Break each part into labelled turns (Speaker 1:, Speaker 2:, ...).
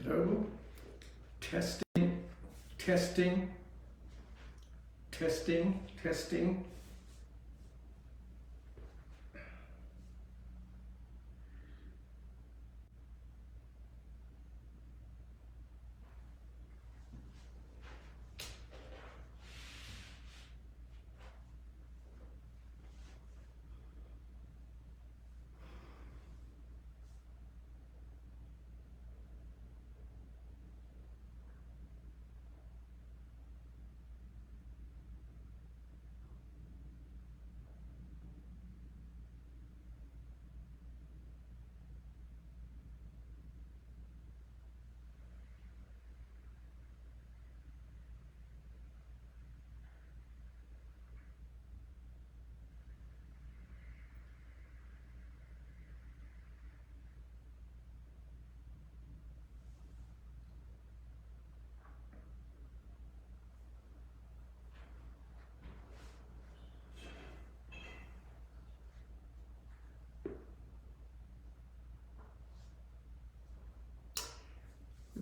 Speaker 1: Hello, testing, testing, testing, testing.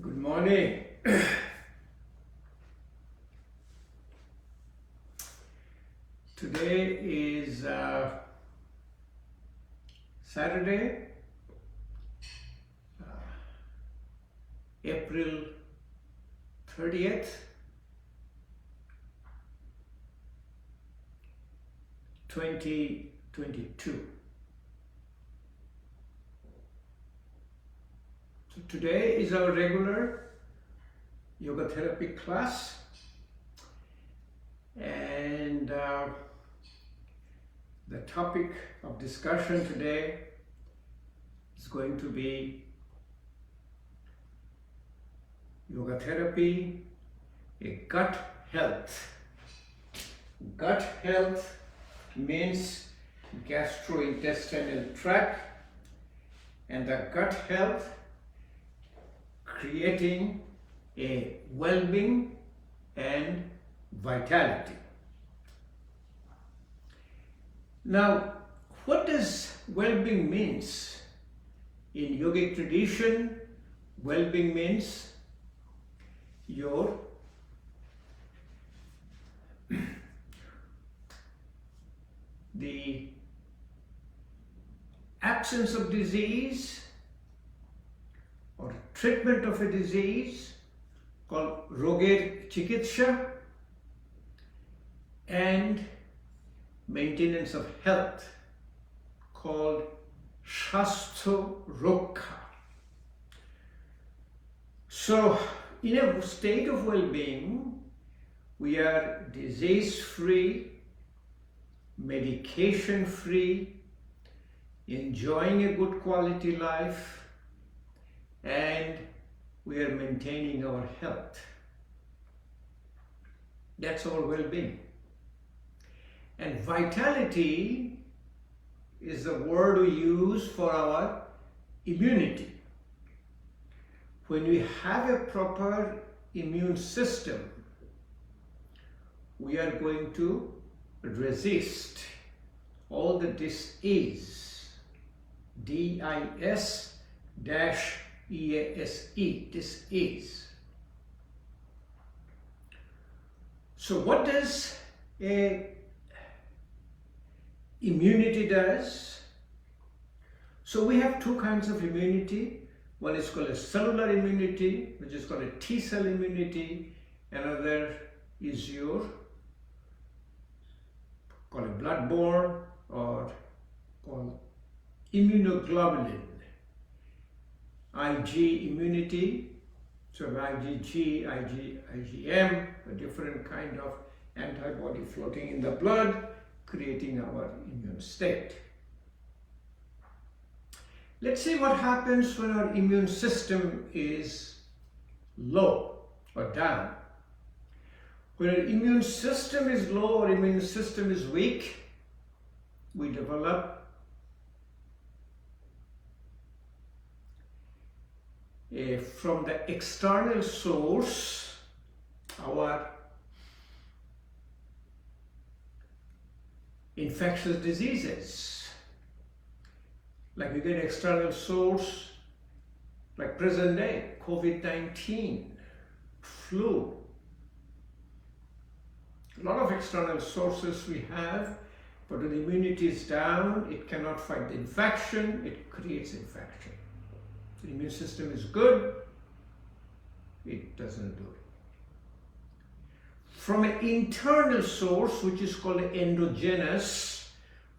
Speaker 1: Good morning. Today is Saturday, April 30th, 2022. So today is our regular yoga therapy class, and the topic of discussion today is going to be yoga therapy, a gut health. Gut health means gastrointestinal tract, and the gut health creating a well-being and vitality. Now, what does well-being means? In yogic tradition, well-being means your the absence of disease or treatment of a disease called roger chikitsha, and maintenance of health called shastho rokha. So in a state of well-being, we are disease-free, medication-free, enjoying a good quality life, and we are maintaining our health. That's our well-being. And vitality is the word we use for our immunity. When we have a proper immune system, we are going to resist all the disease, D-I-S-EASE, disease. So what does a immunity does? So we have two kinds of immunity. One is called a cellular immunity, which is called a T-cell immunity. Another is your called a blood-borne or called immunoglobulin, Ig immunity. So IgG, IgM, a different kind of antibody floating in the blood, creating our immune state. Let's see what happens when our immune system is low or down. When our immune system is low or immune system is weak, we develop from the external source our infectious diseases. Like we get external source like present day, COVID-19, flu. A lot of external sources we have, but when the immunity is down, it cannot fight the infection, it creates infection. The immune system is good, it doesn't do it. From an internal source, which is called endogenous,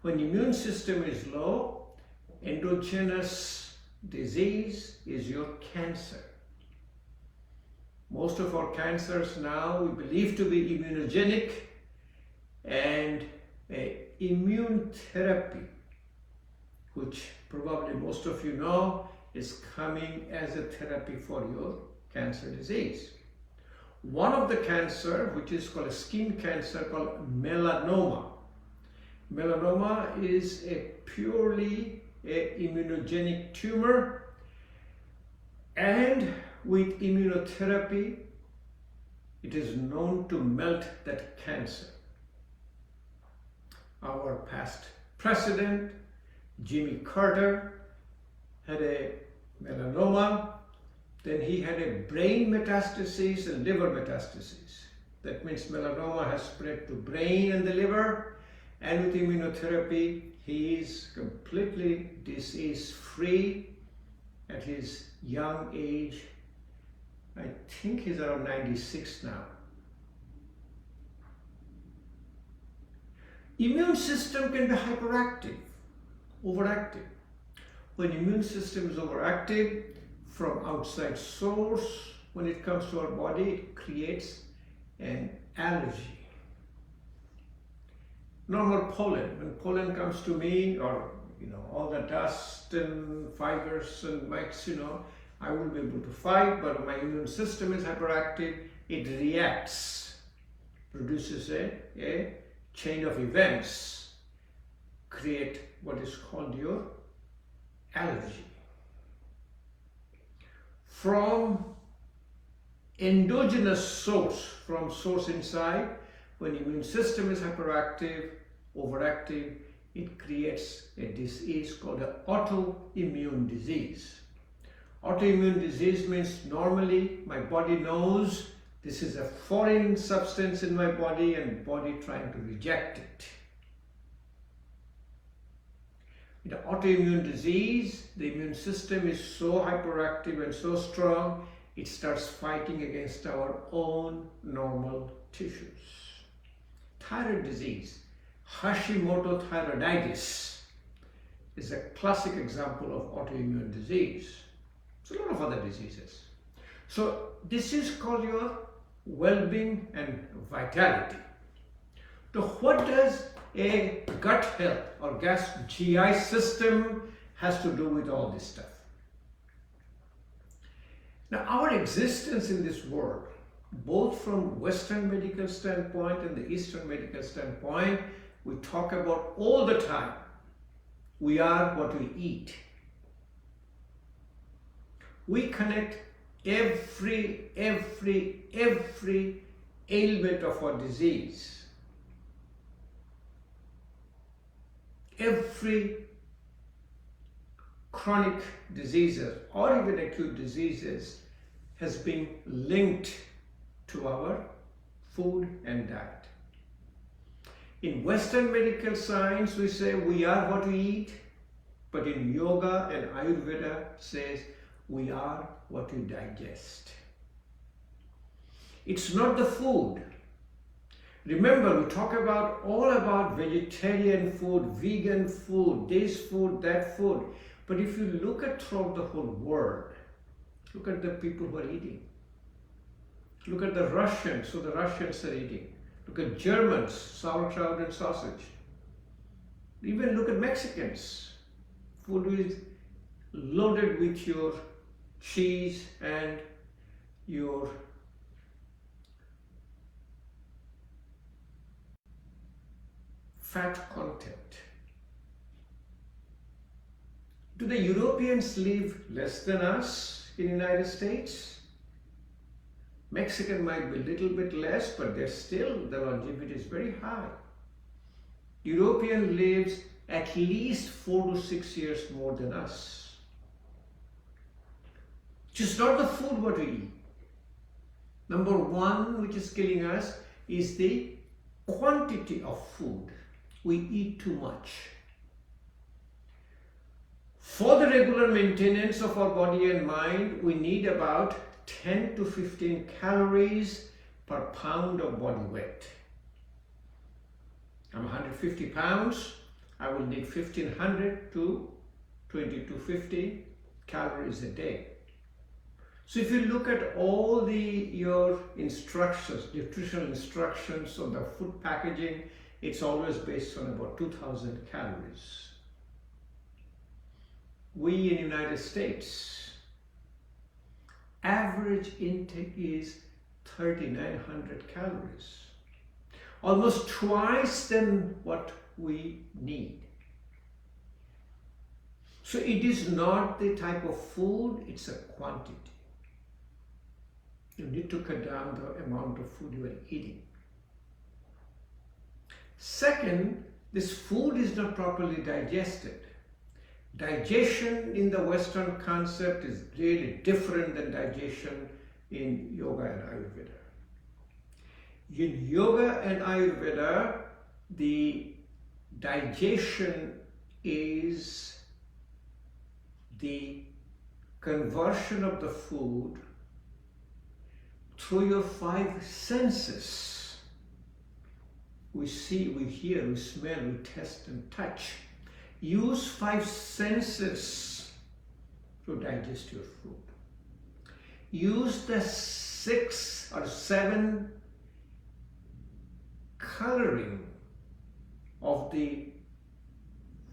Speaker 1: when the immune system is low, endogenous disease is your cancer. Most of our cancers now we believe to be immunogenic, and immune therapy, which probably most of you know, is coming as a therapy for your cancer disease. One of the cancer, which is called a skin cancer, called melanoma. Melanoma is a purely immunogenic tumor, and with immunotherapy, it is known to melt that cancer. Our past president, Jimmy Carter, had a melanoma. Then he had a brain metastasis and liver metastasis. That means melanoma has spread to brain and the liver, and with immunotherapy, he is completely disease-free at his young age. I think he's around 96 now. Immune system can be hyperactive, overactive. When immune system is overactive from outside source, when it comes to our body, it creates an allergy. Normal pollen, when pollen comes to me, or all the dust and fibers and mites, I will be able to fight, but my immune system is hyperactive, it reacts, produces a chain of events, create what is called your allergy. From endogenous source, from source inside, when immune system is hyperactive, overactive, it creates a disease called an autoimmune disease. Autoimmune disease means normally my body knows this is a foreign substance in my body and body trying to reject it. In an autoimmune disease, the immune system is so hyperactive and so strong, it starts fighting against our own normal tissues. Thyroid disease, Hashimoto thyroiditis, is a classic example of autoimmune disease. There's a lot of other diseases. So this is called your well-being and vitality. So what does a gut health or GI system has to do with all this stuff? Now, our existence in this world, both from Western medical standpoint and the Eastern medical standpoint, we talk about all the time. We are what we eat. We connect every ailment of our disease, every chronic diseases or even acute diseases has been linked to our food and diet. In Western medical science, we say we are what we eat, but in yoga and Ayurveda says we are what we digest. It's not the food. Remember, we talk all about vegetarian food, vegan food, this food, that food. But if you look at throughout the whole world, look at the people who are eating. Look at the Russians, who the Russians are eating. Look at Germans, sauerkraut and sausage. Even look at Mexicans. Food is loaded with your cheese and your fat content. Do the Europeans live less than us in the United States? Mexican might be a little bit less, but they're still, the longevity is very high. European lives at least 4 to 6 years more than us. Just not the food what we eat. Number one, which is killing us, is the quantity of food. We eat too much. For the regular maintenance of our body and mind, we need about 10 to 15 calories per pound of body weight. I'm 150 pounds. I will need 1500 to 20 to 50 calories a day. So if you look at all your instructions, nutritional instructions on the food packaging, it's always based on about 2000 calories. We in the United States, average intake is 3900 calories. Almost twice than what we need. So it is not the type of food, it's a quantity. You need to cut down the amount of food you are eating. Second, this food is not properly digested. Digestion in the Western concept is really different than digestion in yoga and Ayurveda. In yoga and Ayurveda, the digestion is the conversion of the food through your five senses. We see, we hear, we smell, we taste and touch. Use five senses to digest your food. Use the 6 or 7 coloring of the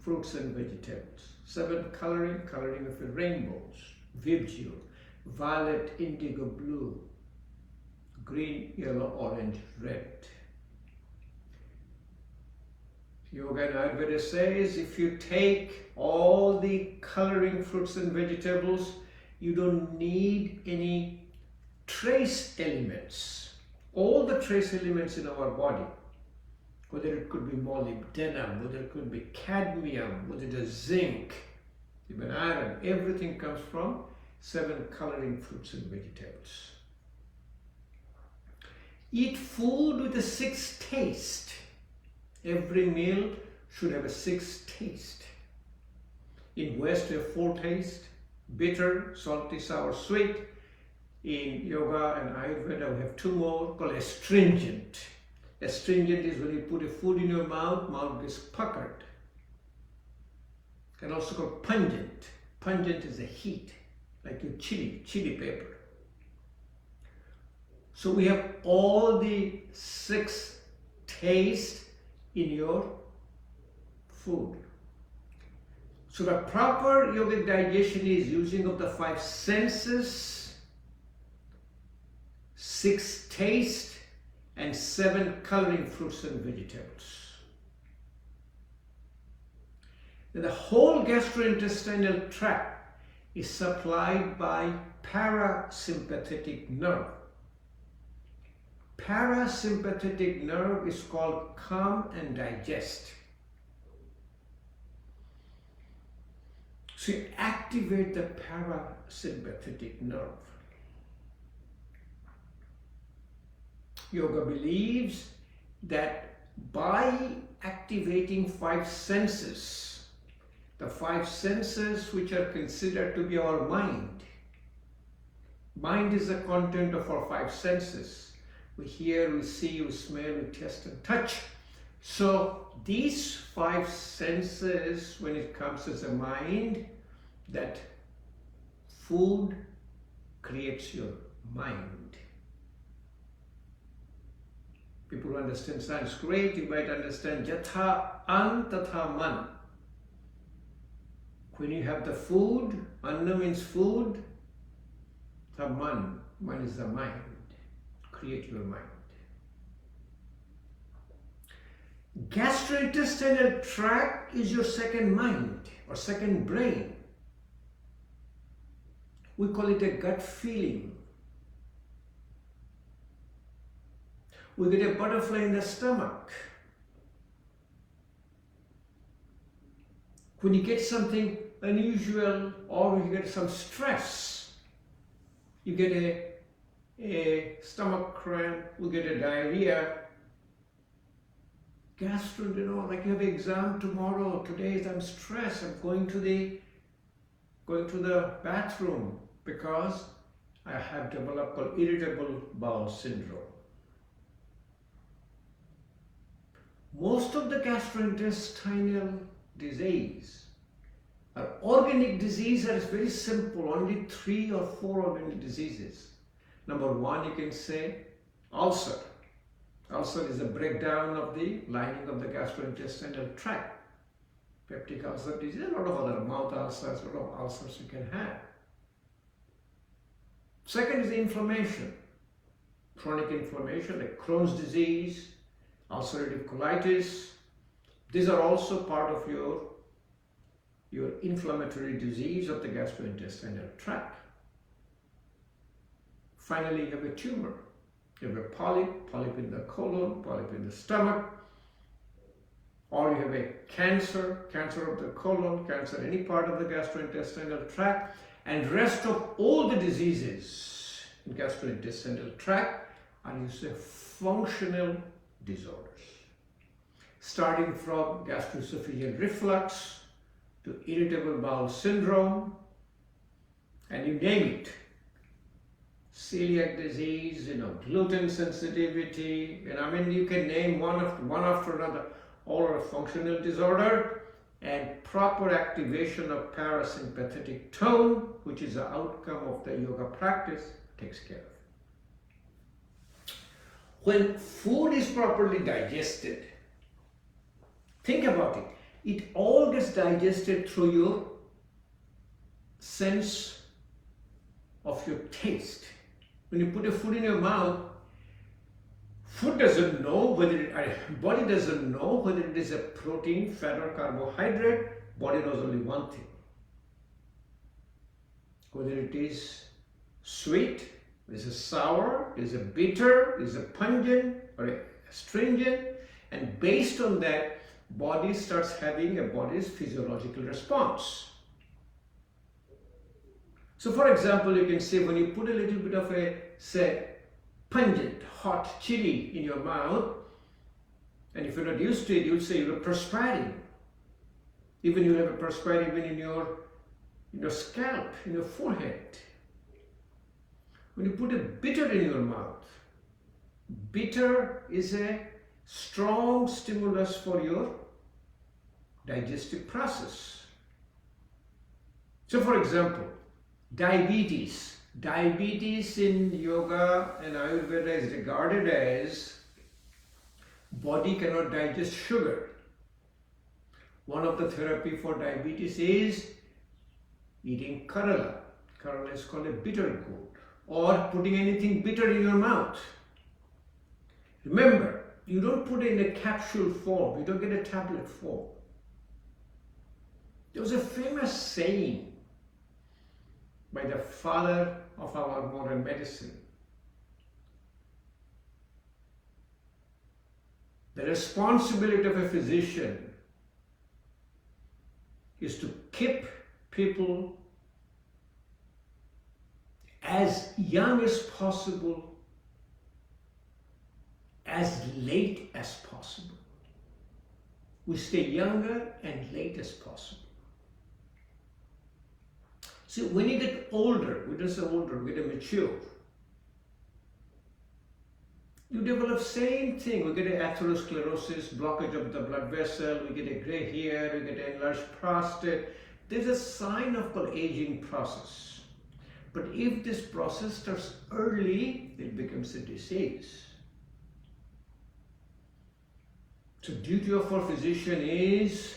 Speaker 1: fruits and vegetables. 7 coloring of the rainbows, vibgio, violet, indigo, blue, green, yellow, orange, red. Yoga and Ayurveda says if you take all the coloring fruits and vegetables, you don't need any trace elements. All the trace elements in our body, whether it could be molybdenum, whether it could be cadmium, whether it is zinc, even iron, everything comes from 7 coloring fruits and vegetables. Eat food with a 6 taste. Every meal should have a 6 taste. In West we have 4 taste: bitter, salty, sour, sweet. In yoga and Ayurveda we have 2 more called astringent. Astringent is when you put a food in your mouth gets puckered. And also called pungent. Pungent is a heat, like your chili pepper. So we have all the 6 tastes in your food. So the proper yogic digestion is using of the 5 senses, 6 taste, and 7 coloring fruits and vegetables. Then the whole gastrointestinal tract is supplied by parasympathetic nerve. Parasympathetic nerve is called calm and digest. So you activate the parasympathetic nerve. Yoga believes that by activating 5 senses, the 5 senses which are considered to be our mind. Mind is the content of our 5 senses. We hear, we see, we smell, we taste and touch. So these 5 senses, when it comes as a mind, that food creates your mind. People who understand Sanskrit, you might understand Jatha An Tatha Man. When you have the food, Anna means food, Man is the mind. Create your mind. Gastrointestinal tract is your second mind or second brain. We call it a gut feeling. We get a butterfly in the stomach. When you get something unusual or you get some stress, you get a stomach cramp, you get a diarrhea. Gastro, like you have an exam tomorrow. Today I'm stressed. I'm going to the bathroom because I have developed called irritable bowel syndrome. Most of the gastrointestinal disease are organic disease that is very simple, only 3 or 4 organic diseases. Number 1, you can say ulcer. Ulcer is a breakdown of the lining of the gastrointestinal tract. Peptic ulcer disease, a lot of other mouth ulcers, a lot of ulcers you can have. Second is the inflammation. Chronic inflammation like Crohn's disease, ulcerative colitis. These are also part of your inflammatory disease of the gastrointestinal tract. Finally, you have a tumor. You have a polyp in the colon, polyp in the stomach, or you have a cancer of the colon, cancer any part of the gastrointestinal tract, and rest of all the diseases in gastrointestinal tract are used as functional disorders. Starting from gastroesophageal reflux to irritable bowel syndrome, and you name it. Celiac disease, gluten sensitivity, you can name one after another. All are a functional disorder, and proper activation of parasympathetic tone, which is the outcome of the yoga practice, takes care of it. When food is properly digested, think about it. It all gets digested through your sense of your taste. When you put a food in your mouth, body doesn't know whether it is a protein, fat or carbohydrate. Body knows only one thing. Whether it is sweet, is it sour, is it bitter, is it pungent or astringent, and based on that, body starts having a body's physiological response. So for example, you can say when you put a little bit of say pungent, hot chili in your mouth, and if you're not used to it, you'll say you're perspiring. Even you have a perspiring even in your scalp, in your forehead. When you put a bitter in your mouth, bitter is a strong stimulus for your digestive process. So for example, diabetes in yoga and Ayurveda is regarded as body cannot digest sugar. One of the therapy for diabetes is eating Kerala. Kerala is called a bitter gourd, or putting anything bitter in your mouth. Remember, you don't put it in a capsule form, you don't get a tablet form. There was a famous saying by the father of our modern medicine. The responsibility of a physician is to keep people as young as possible, as late as possible. We stay younger and late as possible. See, when you get older, we don't say older, we get mature. You develop same thing. We get an atherosclerosis, blockage of the blood vessel, we get a gray hair, we get an enlarged prostate. There's a sign of called aging process. But if this process starts early, it becomes a disease. So duty of our physician is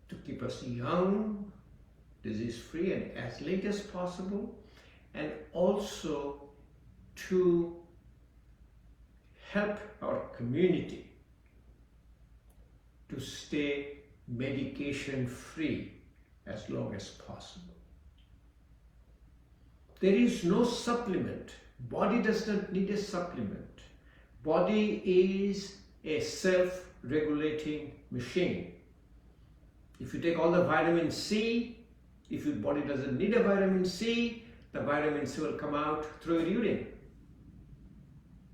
Speaker 1: to keep us young, disease-free and as late as possible, and also to help our community to stay medication-free as long as possible. There is no supplement. Body does not need a supplement. Body is a self-regulating machine. If you take all the vitamin C, if your body doesn't need a vitamin C, the vitamins will come out through your urine.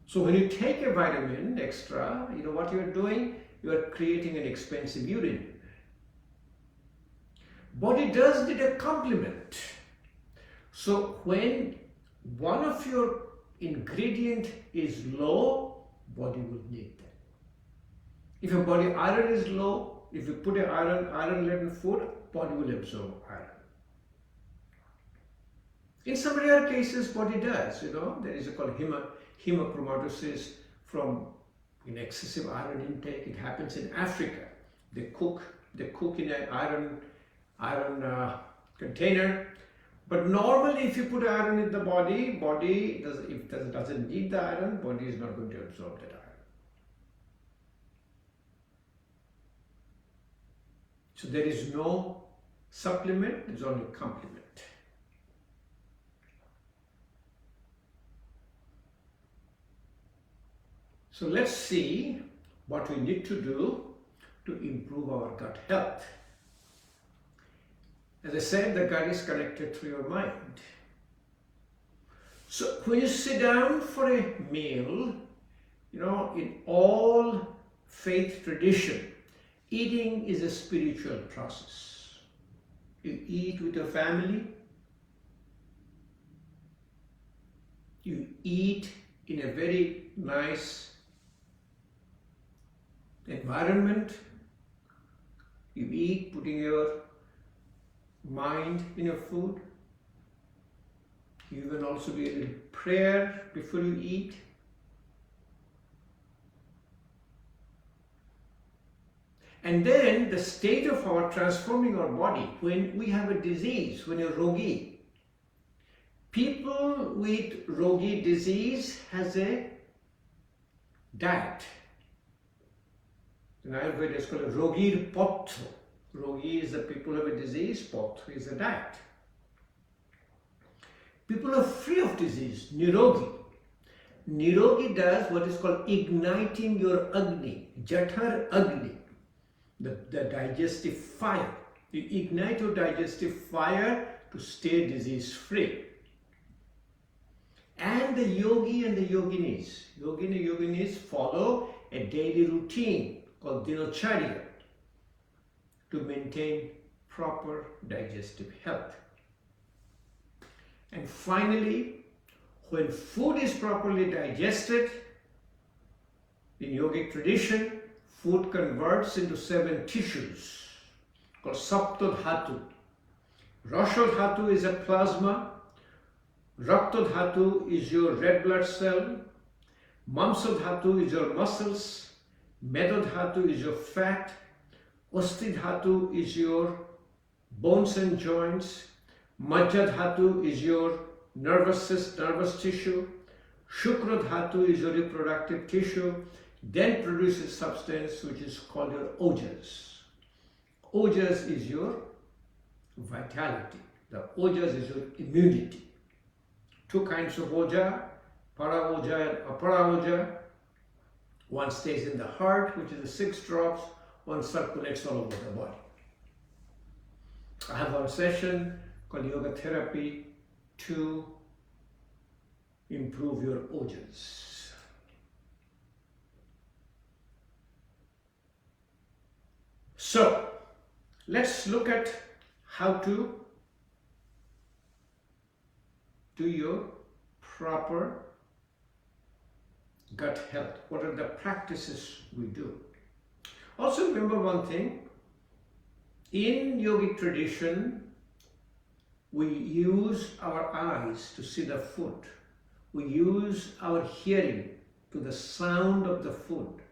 Speaker 1: So when you take a vitamin extra, you know what you are doing? You are creating an expensive urine. Body does need a complement. So when one of your ingredient is low, body will need that. If your body iron is low, if you put an iron-laden food, body will absorb iron. In some rare cases, body does. There is a called hemochromatosis from excessive iron intake. It happens in Africa. They cook in an iron container. But normally, if you put iron in the body doesn't need the iron, body is not going to absorb that iron. So there is no supplement, there is only complement. So let's see what we need to do to improve our gut health. As I said, the gut is connected through your mind. So when you sit down for a meal, in all faith tradition, eating is a spiritual process. You eat with your family. You eat in a very nice environment. You eat putting your mind in your food. You can also do a little prayer before you eat. And then the state of our transforming our body when we have a disease, when you're rogi. People with rogi disease has a diet. In Ayurveda it's called a rogir potho. Rogi is the people who have a disease, potho is a diet. People who are free of disease, nirogi. Nirogi does what is called igniting your Agni, JATHAR Agni, the digestive fire. You ignite your digestive fire to stay disease free. And the yogi and the yoginis follow a daily routine called dinacharya to maintain proper digestive health. And finally, when food is properly digested, in yogic tradition, food converts into 7 tissues called SAPTA DHATU. Rasha Dhatu is a plasma, Rakta Dhatu is your red blood cell, Mamsa Dhatu is your muscles, Meda Dhatu is your fat, Osti Dhatu is your bones and joints, Majja Dhatu is your nervous tissue, Shukra Dhatu is your reproductive tissue, then produces substance which is called your OJAS. OJAS is your vitality. The OJAS is your immunity. 2 kinds of OJA, para OJA and apara OJA. One stays in the heart, which is the 6 drops. One circulates all over the body. I have one session called yoga therapy to improve your OJAS. So, let's look at how to do your proper gut health. What are the practices we do? Also remember one thing, in yogic tradition, we use our eyes to see the food. We use our hearing to the sound of the food.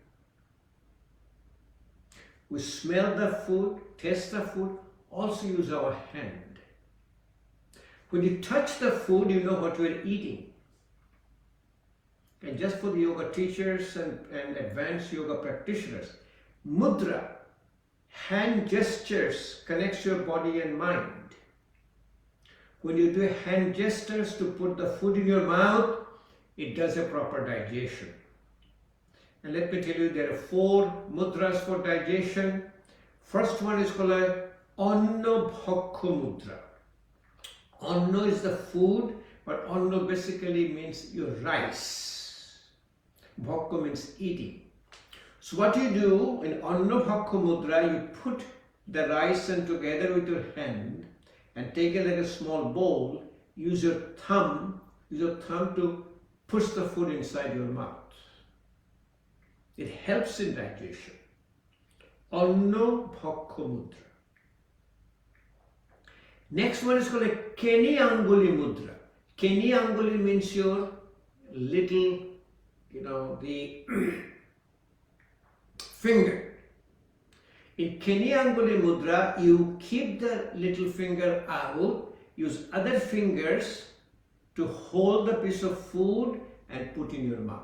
Speaker 1: We smell the food, taste the food, also use our hand. When you touch the food, you know what you are eating. And just for the yoga teachers and advanced yoga practitioners, mudra, hand gestures, connects your body and mind. When you do hand gestures to put the food in your mouth, it does a proper digestion. And let me tell you, there are 4 mudras for digestion. First one is called a Annabhakya mudra. Anno is the food, but anno basically means your rice. Bhakka means eating. So what you do in Anna Bhakka Mudra, you put the rice and together with your hand and take it like a small bowl. Use your thumb to push the food inside your mouth. It helps in digestion. Anna Bhakka Mudra. Next one is called a Keni Anguli Mudra. Keni Anguli means your little, the finger. In Keni Anguli Mudra, you keep the little finger out, use other fingers to hold the piece of food and put in your mouth.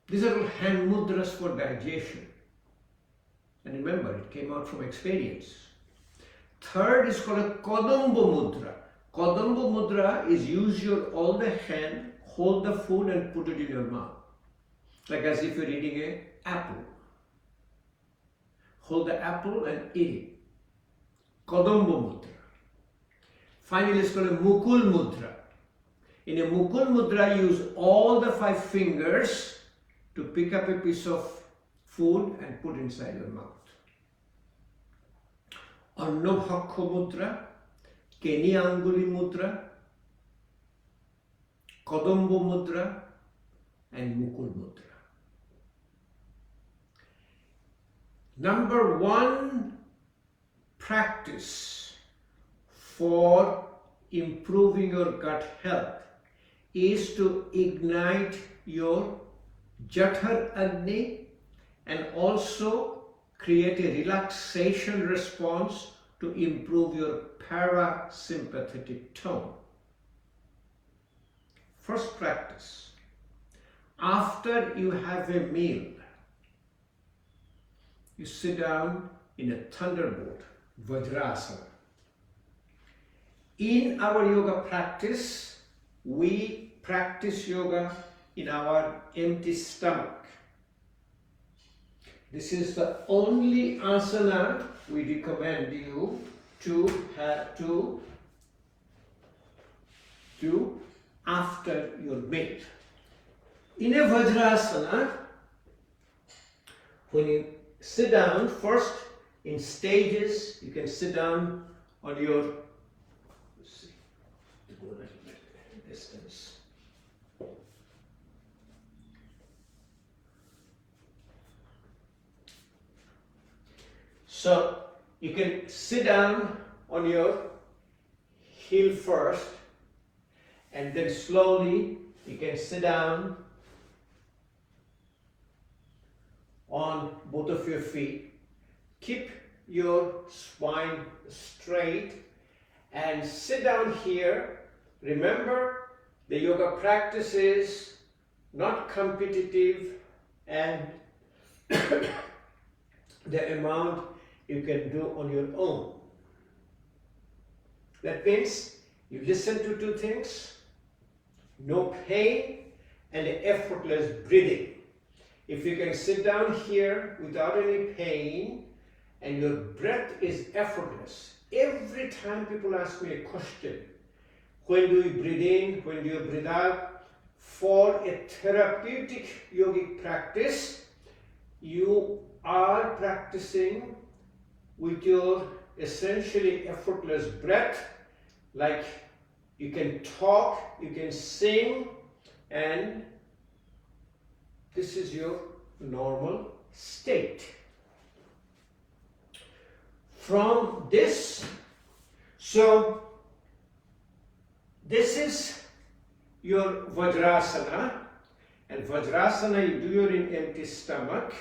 Speaker 1: These are all hand mudras for digestion. And remember, it came out from experience. Third is called a Kadamba Mudra. Kadamba Mudra is use your all the hand, hold the food and put it in your mouth. Like as if you're eating an apple. Hold the apple and eat it. Kadamba Mudra. Finally, it's called a Mukul Mudra. In a Mukul Mudra, use all the 5 fingers to pick up a piece of food and put inside your mouth. Anna Bhakka Mudra, Keni Anguli Mudra, Kadamba Mudra, and Mukul Mudra. Number 1 practice for improving your gut health is to ignite your JATHAR Agni and also create a relaxation response to improve your parasympathetic tone. First practice. After you have a meal, you sit down in a thunderbolt, Vajrasana. In our yoga practice, we practice yoga in our empty stomach. This is the only asana we recommend you to do after your meal. In a Vajrasana, when you sit down, first in stages, you can sit down on your, let's see, to go a little bit distance. So you can sit down on your heel first and then slowly you can sit down on both of your feet. Keep your spine straight and sit down here. Remember, the yoga practice is not competitive and the amount you can do on your own. That means you listen to 2 things: no pain and effortless breathing. If you can sit down here without any pain and your breath is effortless. Every time people ask me a question, when do you breathe in, when do you breathe out? For a therapeutic yogic practice, you are practicing with your essentially effortless breath, like you can talk, you can sing, and this is your normal state. From this, so this is your Vajrasana, and Vajrasana you do your in empty stomach.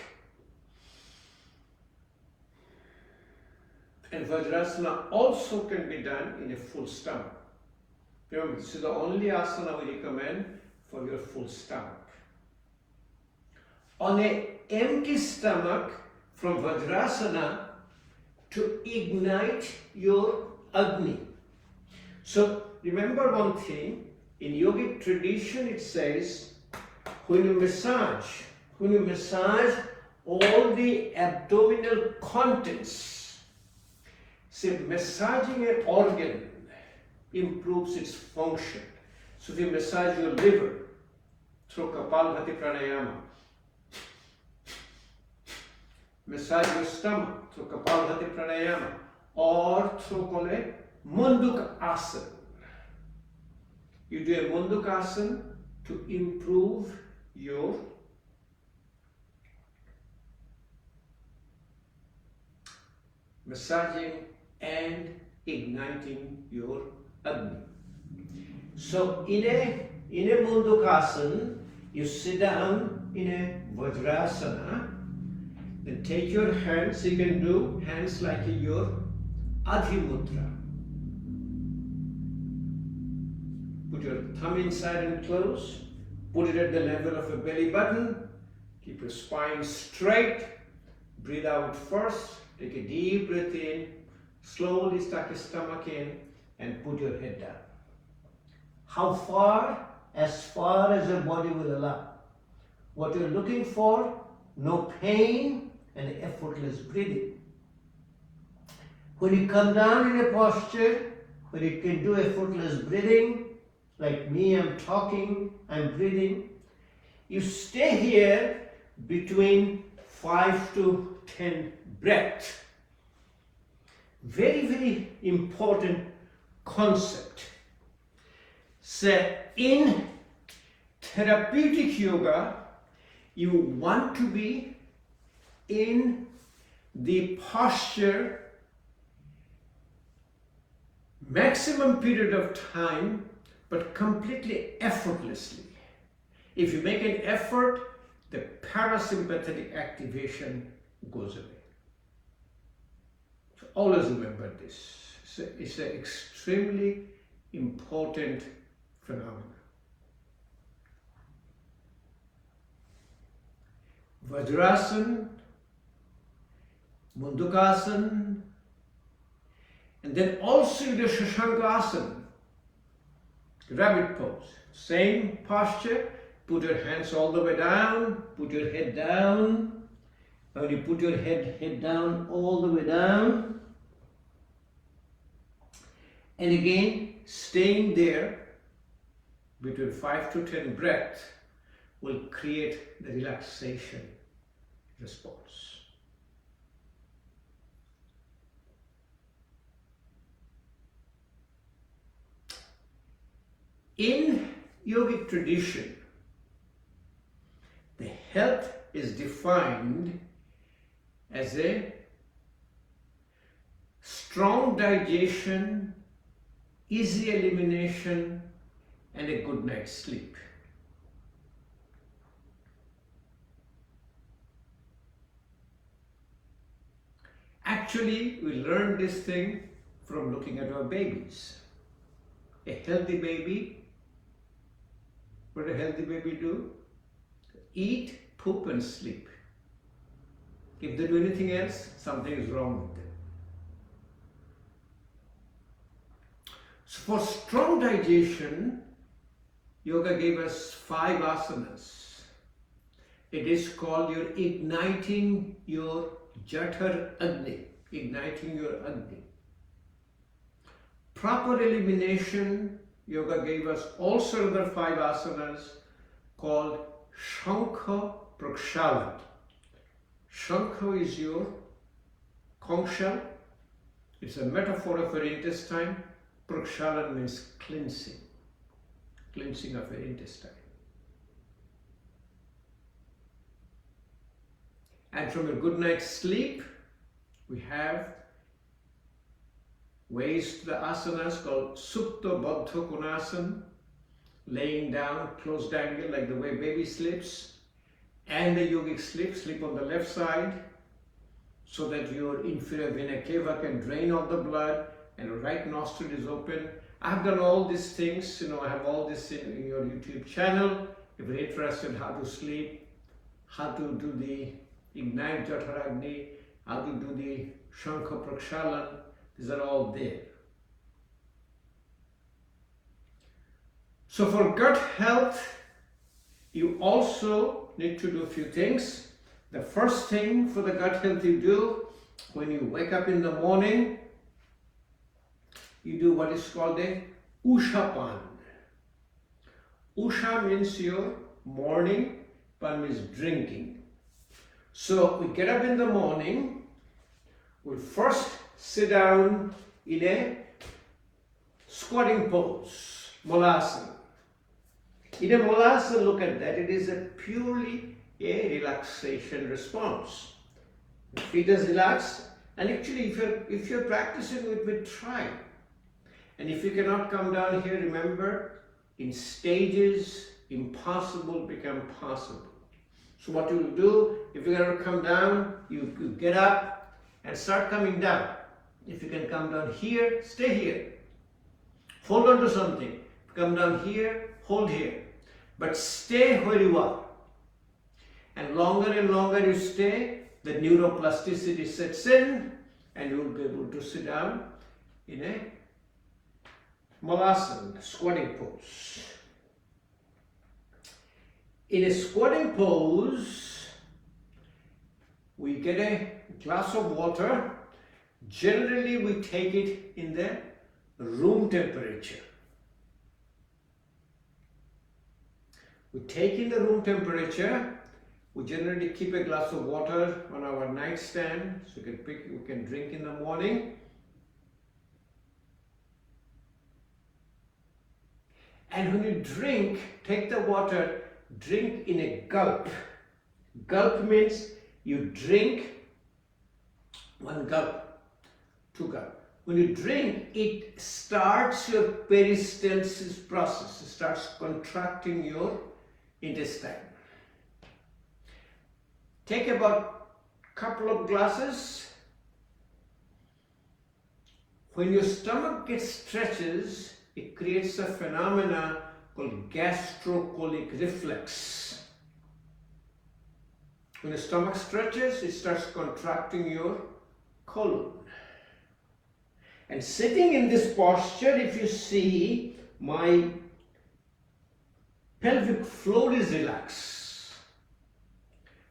Speaker 1: And Vajrasana also can be done in a full stomach. Remember, this is the only asana we recommend for your full stomach. On an empty stomach, from Vajrasana, to ignite your Agni. So remember one thing, in yogic tradition it says, when you massage all the abdominal contents, say massaging an organ improves its function. So if you massage your liver through Kapalbhati Pranayama, massage your stomach through Kapalbhati Pranayama, or through Munduk Asana. You do a Munduk Asana to improve your massaging and igniting your Agni. So in a Munduk Asana, you sit down in a Vajrasana, then take your hands, you can do hands like your Adhi Mantra. Put your thumb inside and close, put it at the level of a belly button, keep your spine straight, breathe out first, take a deep breath in, slowly stuck your stomach in and put your head down. How far? As far as your body will allow. What you're looking for, no pain and effortless breathing. When you come down in a posture where you can do effortless breathing, like me, I'm talking, I'm breathing, you stay here between 5 to 10 breaths. Very, very important concept. So in therapeutic yoga, you want to be in the posture maximum period of time, but completely effortlessly. If you make an effort, the parasympathetic activation goes away. So always remember this. It's an extremely important phenomenon. Vajrasana, Mundukasana, and then also the Shashankasana, rabbit pose. Same posture, put your hands all the way down, put your head down. When you put your head down, all the way down. And again, staying there between 5 to 10 breaths will create the relaxation response. In yogic tradition, the health is defined as a strong digestion, easy elimination, and a good night's sleep. Actually, we learn this thing from looking at our babies. A healthy baby, what does a healthy baby do? Eat, poop, and sleep. If they do anything else, something is wrong with them. So for strong digestion, yoga gave us 5 asanas. It is called your igniting your JATHAR Agni, igniting your Agni. Proper elimination, yoga gave us also another 5 asanas called Shankha Prakshalan. Shankha is your conch shell. It's a metaphor of your intestine. Prakshalan means cleansing, cleansing of your intestine. And from a good night's sleep, we have ways to the asanas called Supta Baddha Konasana, laying down, closed angle like the way baby sleeps, and the yogic sleep on the left side so that your inferior vena cava can drain all the blood and your right nostril is open. I have done all these things, I have all this in your YouTube channel. If you're interested how to sleep, how to do the Ignite JATHAR Agni, how to do the Shankha Prakshalan, these are all there. So for gut health, you also need to do a few things. The first thing for the gut health you do, when you wake up in the morning, you do what is called a Ushapan. Usha means your morning, pan means drinking. So we get up in the morning, we first sit down in a squatting pose, Malasana. In a Malasana, look at that, it is a purely a relaxation response. The feet is relaxed, and actually if you're practicing with me, try. And if you cannot come down here, remember, in stages, impossible become possible. So what you will do, if you're going to come down, you get up and start coming down. If you can come down here, stay here. Hold on to something. Come down here, hold here. But stay where you are. And longer you stay, the neuroplasticity sets in, and you will be able to sit down in a Malasana, squatting pose. In a squatting pose, we get a glass of water. Generally, we take it in the room temperature. We take in the room temperature. We generally keep a glass of water on our nightstand, so we can drink in the morning. And when you drink, take the water, drink in a gulp. Gulp means you drink one gulp, two gulp. When you drink, it starts your peristalsis process. It starts contracting your intestine. Take about a couple of glasses. When your stomach gets stretches, it creates a phenomena called gastrocolic reflex. When the stomach stretches, it starts contracting your colon. And sitting in this posture, if you see, my pelvic floor is relaxed.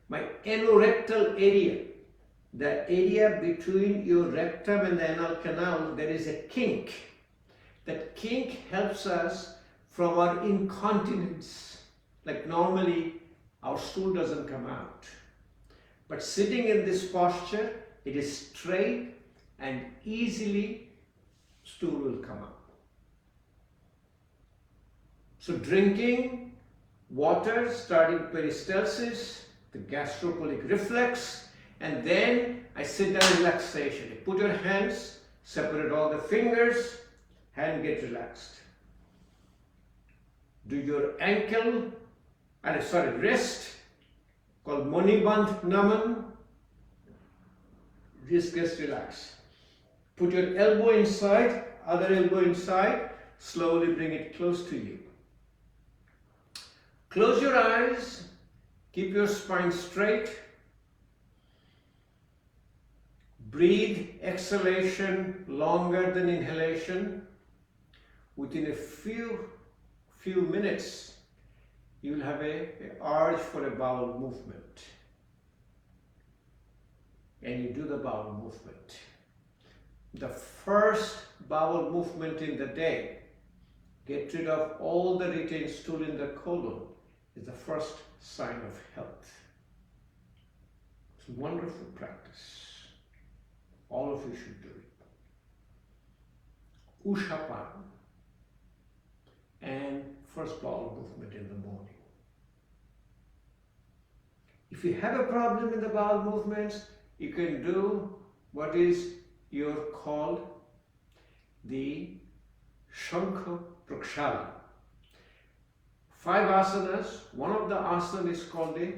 Speaker 1: My anorectal area, the area between your rectum and the anal canal, there is a kink. That kink helps us from our incontinence. Like normally, our stool doesn't come out. But sitting in this posture, it is straight and easily stool will come out. So drinking water, starting peristalsis, the gastrocolic reflex, and then I sit down relaxation. You put your hands, separate all the fingers, hand get relaxed. Do your wrist, called Moniband Naman, wrist gets relaxed. Put your elbow inside, other elbow inside, slowly bring it close to you. Close your eyes, keep your spine straight. Breathe exhalation longer than inhalation. Within a few minutes, you will have an urge for a bowel movement. And you do the bowel movement. The first bowel movement in the day, get rid of all the retained stool in the colon, is the first sign of health. It's a wonderful practice. All of you should do it. Ushapan. And first bowel movement in the morning. If you have a problem in the bowel movements, you can do what is called the Shankha Prakshala. 5 asanas. One of the asanas is called the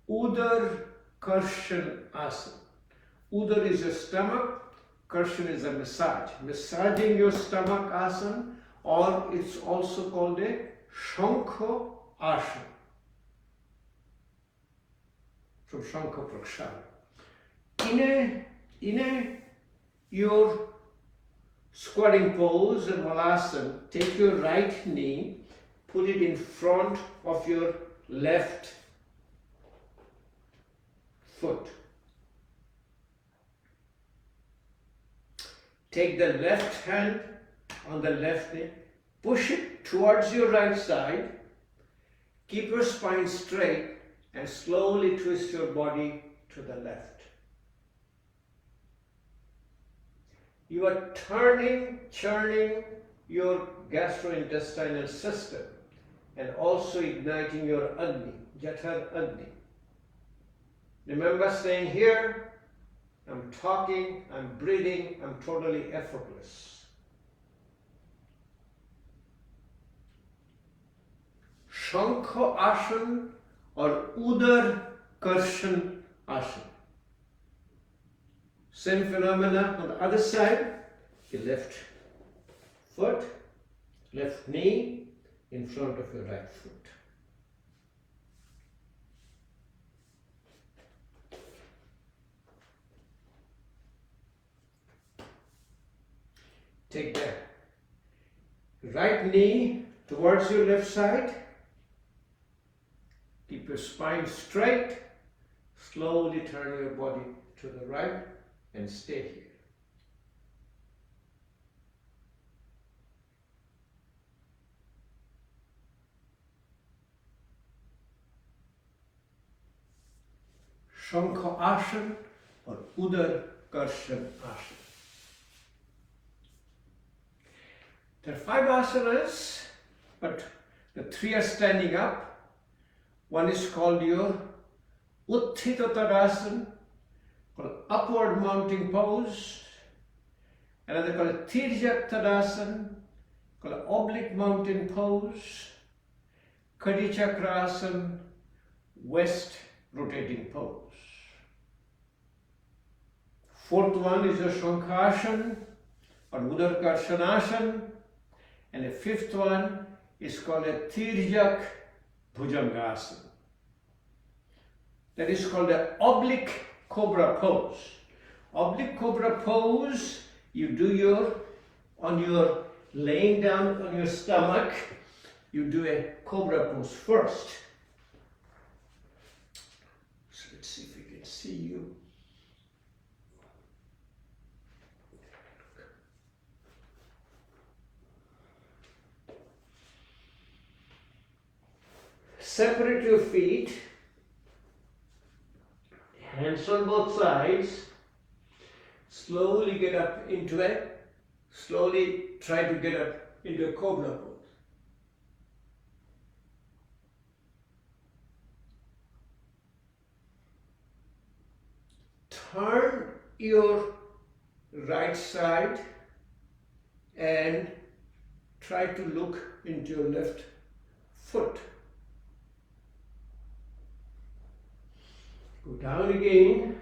Speaker 1: Udar Karshan Asana. Udar is your stomach, Karshan is a massage. Massaging your stomach asana, or it's also called a Shankha Asana. From Shankha Prakshala. In your squatting pose and Malasana, take your right knee, put it in front of your left foot. Take the left hand on the left knee, Push it towards your right side. Keep your spine straight and slowly twist your body to the left. You are churning your gastrointestinal system and also igniting your Agni, JATHAR Agni. Remember staying here, I'm talking, I'm breathing, I'm totally effortless. Shankha Asana or Udar Karshan Asana. Same phenomena on the other side. Your left foot, left knee in front of your right foot. Take that right knee towards your left side. Keep your spine straight. Slowly turn your body to the right and stay here. Shankha Asana or Udar Karshan Asana. There are 5 asanas, but the 3 are standing up. One is called your Utthita Tadasana, called upward mounting pose. Another called Tirjak Tadasana, called oblique mountain pose. Kadi Chakrasana, west rotating pose. 4th one is your Shankasana or Udar Karshanasana. And the 5th one is called a Tirjak Bhujangasana. That is called the oblique cobra pose. Oblique cobra pose, you do on your laying down on your stomach, you do a cobra pose first. So let's see if we can see you. Separate your feet, hands on both sides, slowly get up into it, slowly try to get up into a cobra pose. Turn your right side and try to look into your left foot. Go down again.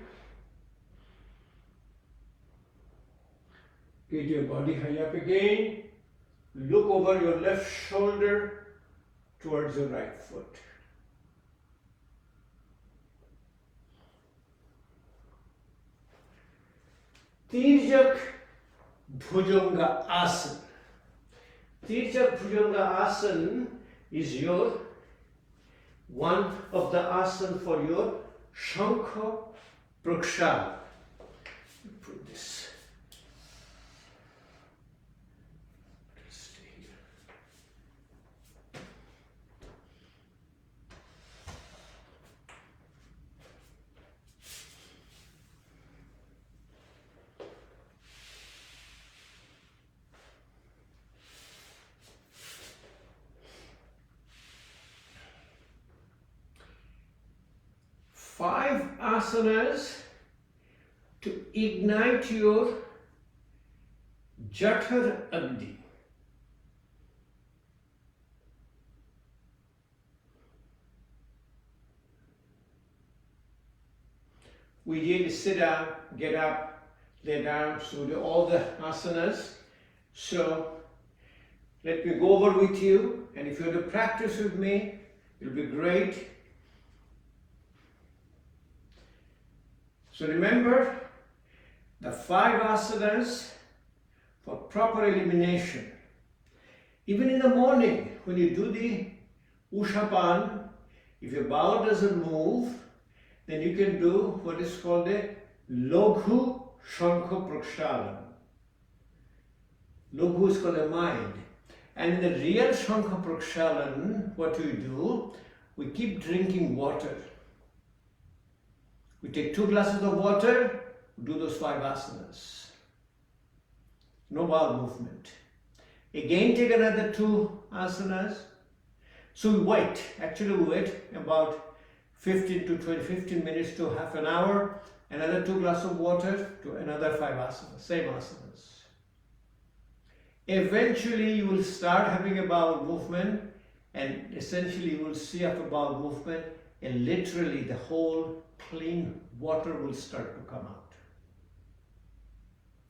Speaker 1: Get your body high up again. Look over your left shoulder towards your right foot. Tirjak Bhujanga Asana. Tirjak Bhujanga Asana is your one of the asana for your Shankha Prakshala. Put this. Stay here. Five asanas to ignite your JATHAR Agni. We did sit down, get up, lay down, so do all the asanas. So let me go over with you, and if you have to practice with me, it'll be great. So remember the 5 asanas for proper elimination. Even in the morning, when you do the Ushapan, if your bowel doesn't move, then you can do what is called a Loghu Shankha Prakshala. Loghu is called a mind. And in the real Shankha Prakshalan, what we do, we keep drinking water. We take 2 glasses of water, do those 5 asanas. No bowel movement. Again take another 2 asanas. So we wait, actually we wait about 15 minutes to half an hour, another 2 glasses of water to another 5 asanas, same asanas. Eventually you will start having a bowel movement, and essentially you will see after bowel movement, and literally the whole clean water will start to come out.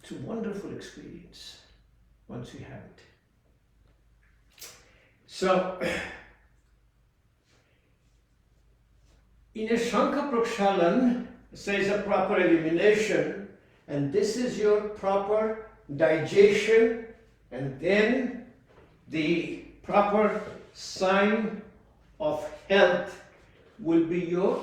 Speaker 1: It's a wonderful experience once you have it. So, in a Shankha Prakshalan, says a proper elimination, and this is your proper digestion, and then the proper sign of health will be your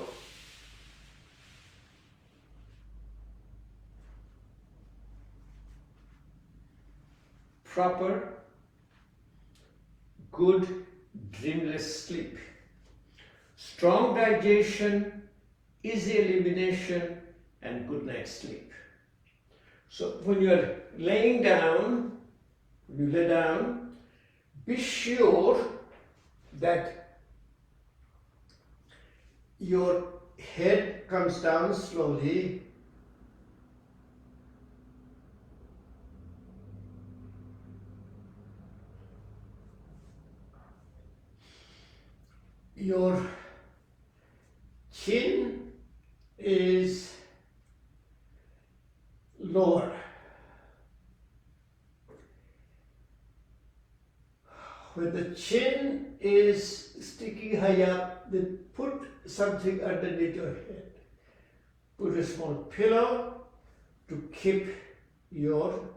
Speaker 1: proper, good, dreamless sleep. Strong digestion, easy elimination, and good night's sleep. So when you are laying down, when you lay down, be sure that your head comes down slowly. Your chin is lower. When the chin is sticking high up, then put something underneath your head. Put a small pillow to keep your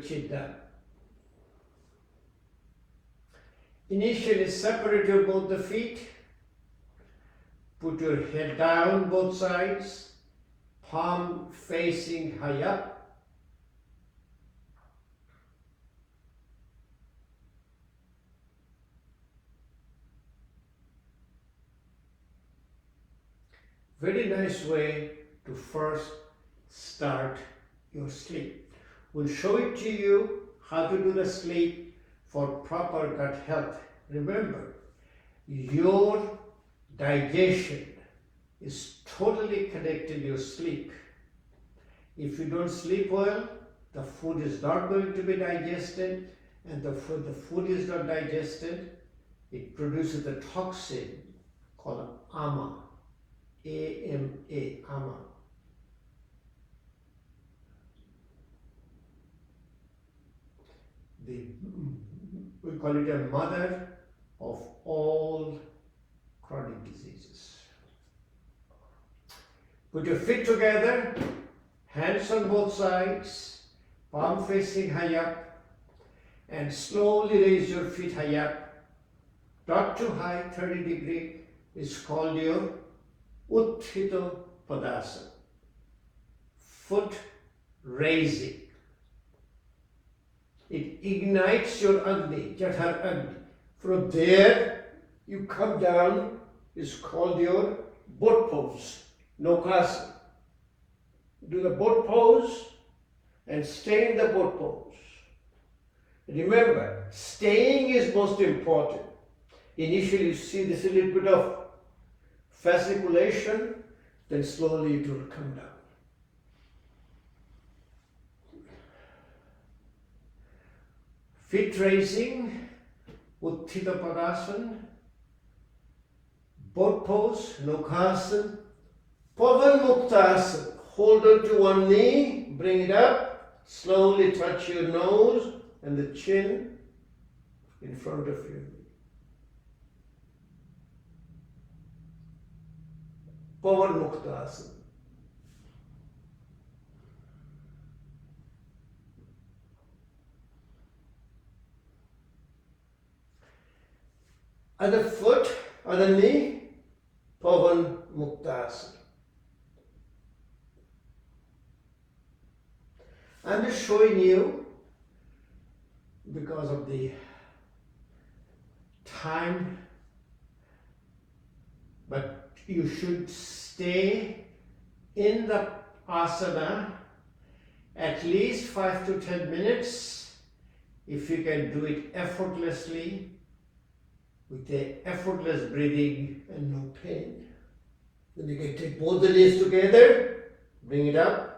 Speaker 1: chin down. Initially separate your both the feet. Put your head down both sides, palm facing high up. Very nice way to first start your sleep. We'll show it to you how to do the sleep for proper gut health. Remember, your digestion is totally connected to your sleep. If you don't sleep well, the food is not going to be digested, and the food is not digested, it produces a toxin called ama, A-M-A, ama. We call it a mother of all chronic diseases. Put your feet together, hands on both sides, palm facing high up, and slowly raise your feet high up. Not too high, 30 degree, is called your Utthita Padasana. Foot raising. It ignites your Agni, JATHAR AGNI. From there, you come down, is called your boat pose, Nokasana. Do the boat pose and stay in the boat pose. Remember, staying is most important. Initially, you see this a little bit of fasciculation, then slowly it will come down. Feet raising, Utthita Padasana, boat pose, Nokasana, Pavan Muktasana. Hold on to one knee, bring it up, slowly touch your nose and the chin in front of you. Pavan Muktasana. Other foot, other knee, Pavan Muktasana. I'm just showing you because of the time, but you should stay in the asana at least 5 to 10 minutes if you can do it effortlessly with the effortless breathing and no pain. Then you can take both the knees together, bring it up.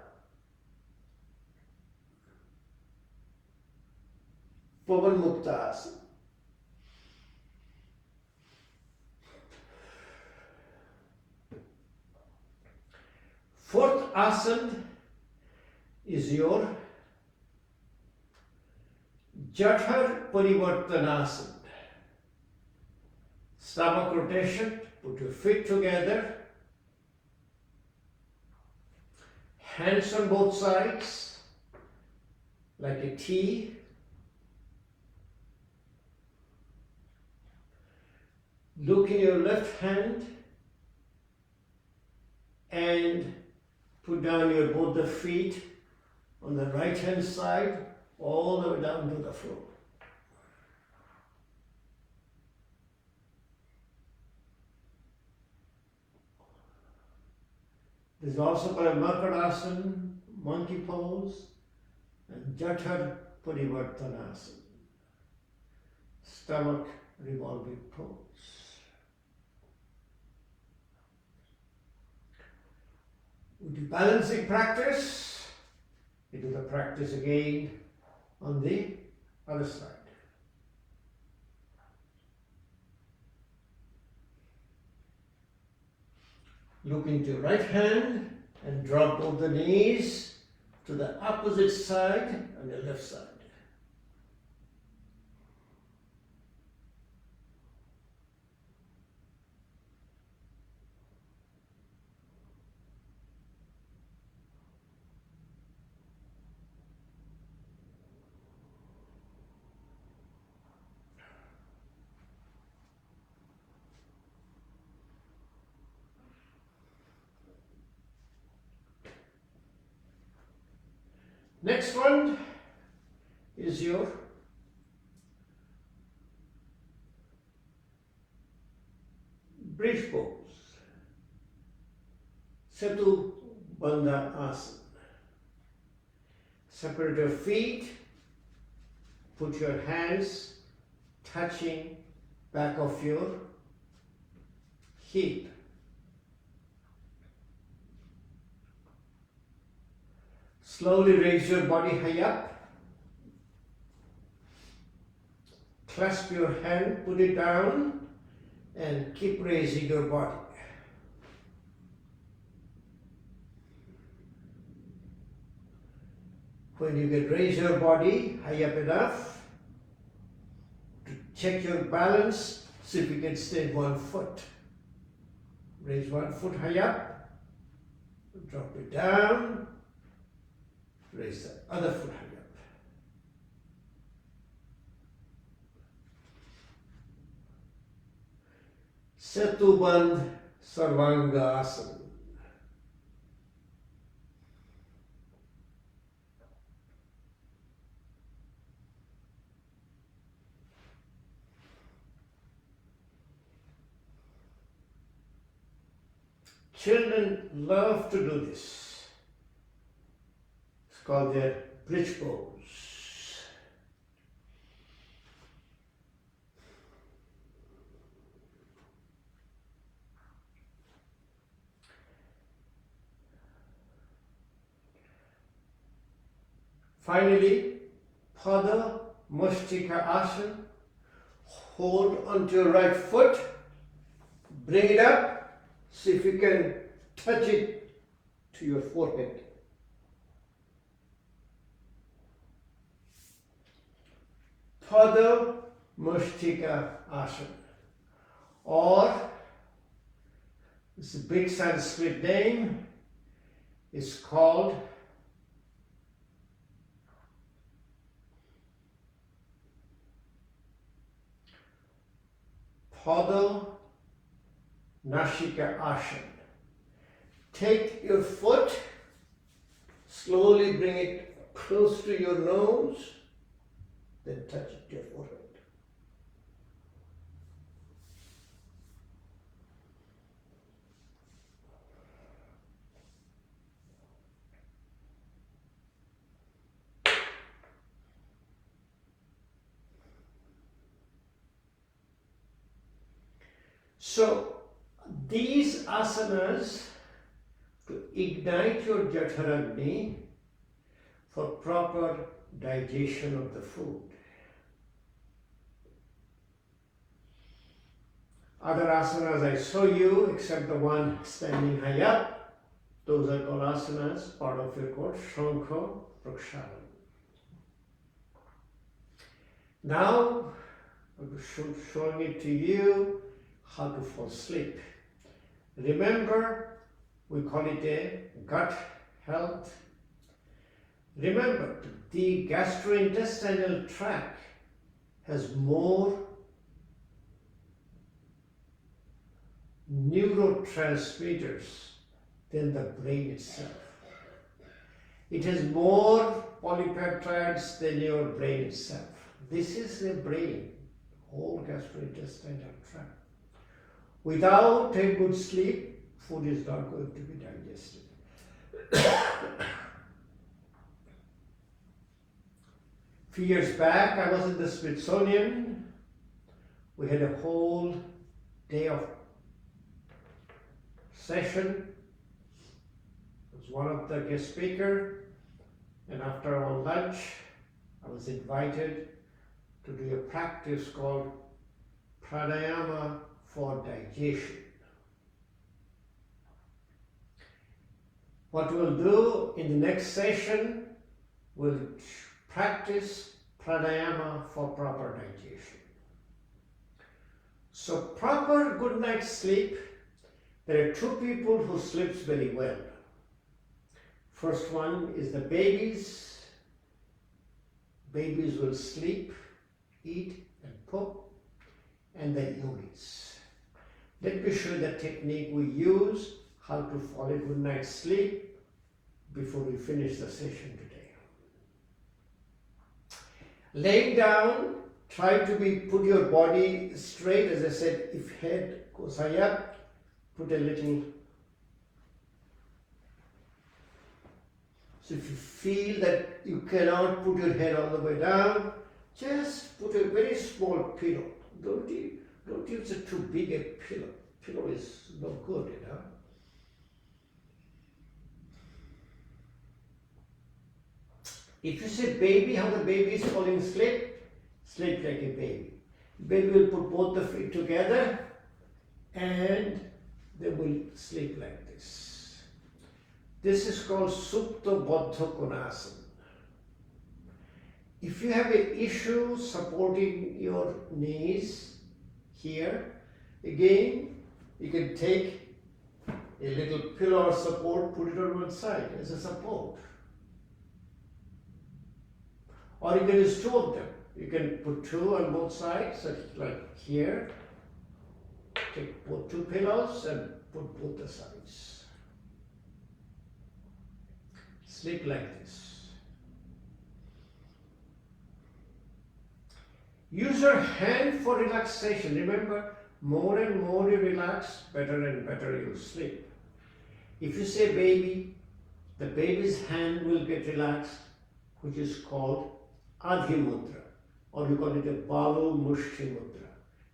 Speaker 1: Pavan Muktasana. Fourth asana is your JATHAR Parivartanasana. Stomach rotation, put your feet together, hands on both sides like a T. Look in your left hand and put down your both the feet on the right hand side all the way down to the floor. This is also called Markadasana, monkey pose, and JATHAR Parivartanasana, stomach revolving pose. We do balancing practice. We do the practice again on the other side. Look into your right hand and drop both the knees to the opposite side on the left side. Next one is your bridge pose, Setu Bandha Asana. Separate your feet, put your hands touching back of your hip. Slowly raise your body high up. Clasp your hand, put it down, and keep raising your body. When you can raise your body high up enough to check your balance, see if you can stay 1 foot. Raise 1 foot high up, drop it down. Raise the other foot high up. Setu Bandha Sarvanga Asana. Children love to do this. It's called their bridge pose. Finally, Pada Mushtika Asana. Hold onto your right foot, bring it up. See if you can touch it to your forehead. Pada Mushtika Asana, or it's a big Sanskrit name, is called Pada Nashika Asana. Take your foot, slowly bring it close to your nose, then touch it to your forehead. So these asanas to ignite your JATHAR Agni for proper digestion of the food. Other asanas I show you, except the one standing high up, those are called asanas, part of your course, Shankha, Prakshalam. Now, I'm showing it to you how to fall asleep. Remember, we call it a gut health. Remember, the gastrointestinal tract has more neurotransmitters than the brain itself. It has more polypeptides than your brain itself. This is the brain, whole gastrointestinal tract. Without a good sleep, food is not going to be digested. Few years back, I was in the Smithsonian. We had a whole day of session. I was one of the guest speakers, and after our lunch, I was invited to do a practice called pranayama for digestion. What we'll do in the next session, we'll practice pranayama for proper digestion. So proper good night's sleep, there are two people who sleeps very well. First one is the babies. Babies will sleep, eat and poop, and the yogis. Let me show you the technique we use, how to fall a good night's sleep before we finish the session today. Laying down, try to put your body straight. As I said, if head goes high up, put a little. So if you feel that you cannot put your head all the way down, just put a very small pillow. Don't use it too big a pillow. Pillow is no good, you know. If you say baby, how the baby is falling asleep, sleep like a baby. Baby will put both the feet together and they will sleep like this. This is called Supta Baddha Konasana. If you have an issue supporting your knees here, again, you can take a little pillow or support, put it on one side as a support. Or you can use two of them. You can put two on both sides, like here. Take both two pillows and put both the sides. Sleep like this. Use your hand for relaxation. Remember, more and more you relax, better and better you sleep. If you say baby, the baby's hand will get relaxed, which is called Adhi Mantra, or you call it a Balu Mushti Mudra.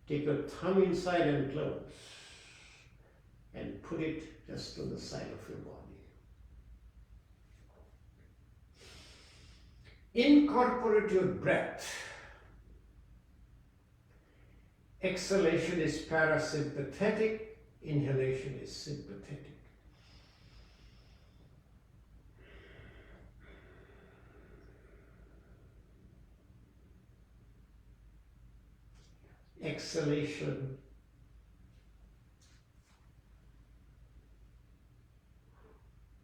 Speaker 1: Take your thumb inside and close, and put it just on the side of your body. Incorporate your breath. Exhalation is parasympathetic, inhalation is sympathetic. Exhalation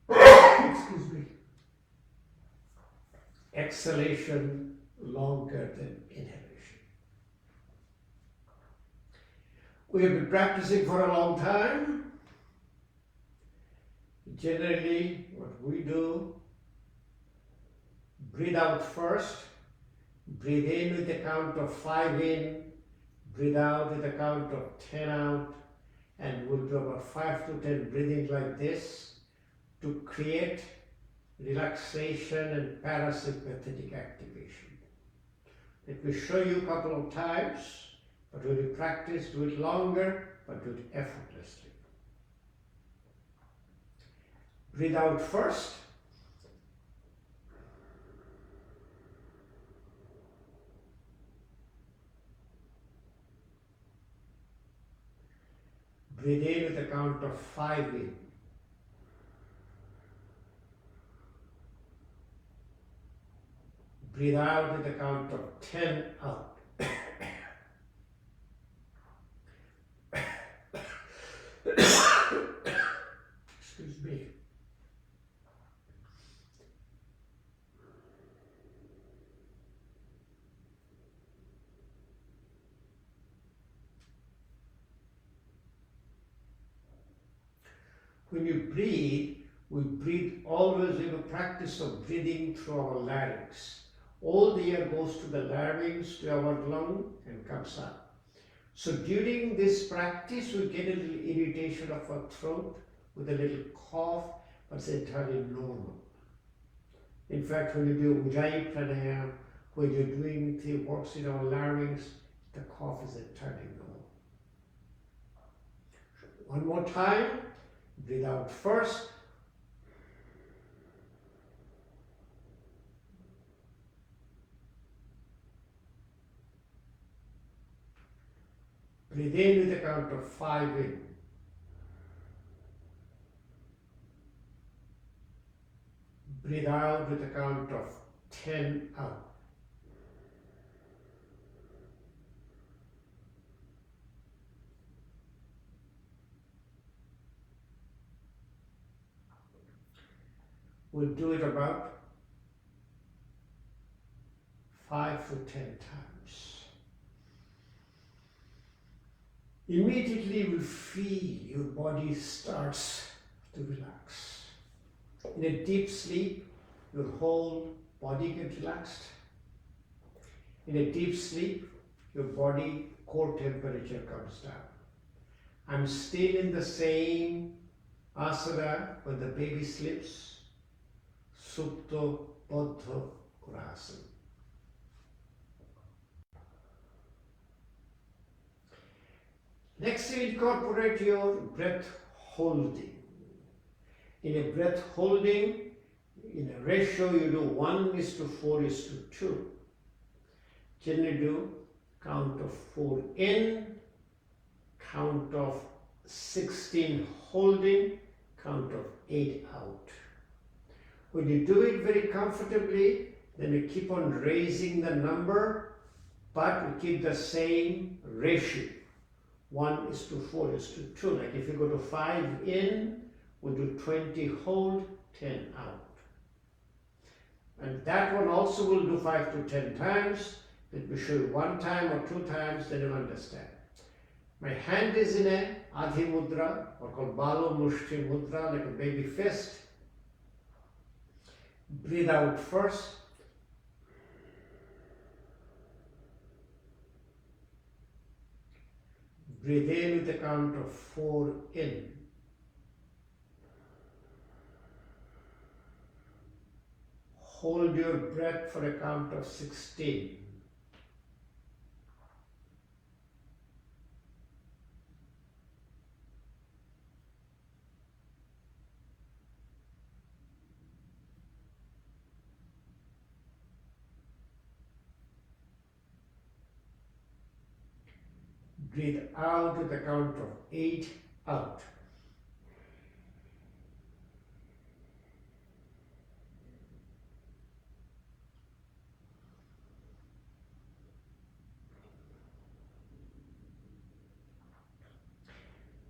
Speaker 1: excuse me, exhalation longer than inhalation. We have been practicing for a long time. Generally, what we do, breathe out first, breathe in with a count of 5 in, breathe out with a count of 10 out, and we'll do about 5 to 10 breathing like this to create relaxation and parasympathetic activation. Let me show you a couple of times, but when you practice, do it longer, but do it effortlessly. Breathe out first. Breathe in with a count of 5 in. Breathe out with a count of 10 out. Excuse me. When you breathe, we breathe always with a practice of breathing through our larynx. All the air goes to the larynx, to our lung, and comes up. So during this practice, we get a little irritation of our throat with a little cough, but it's entirely normal. In fact, when you do Ujjayi pranayama, when you're doing the works in our larynx, the cough is entirely normal. One more time. Breathe out first. Breathe in with a count of 5 in. Breathe out with a count of 10 out. We'll do it about 5 to 10 times. Immediately we feel your body starts to relax. In a deep sleep, your whole body gets relaxed. In a deep sleep, your body core temperature comes down. I'm still in the same asana when the baby sleeps. Supto Bodho Kurasana. Next, you incorporate your breath holding. In a breath holding, in a ratio, you do 1:4:2. Generally do count of 4 in, count of 16 holding, count of 8 out. When you do it very comfortably, then you keep on raising the number, but you keep the same ratio. 1:4:2. Like if you go to 5 in, we'll do 20 hold, 10 out. And that one also will do 5 to 10 times. Let me show you 1 time or 2 times, then you'll understand. My hand is in a Adhi Mudra, or called Balo Mushti Mudra, like a baby fist. Breathe out first. Breathe in with a count of 4 in. Hold your breath for a count of 16. Breathe out with a count of 8 out.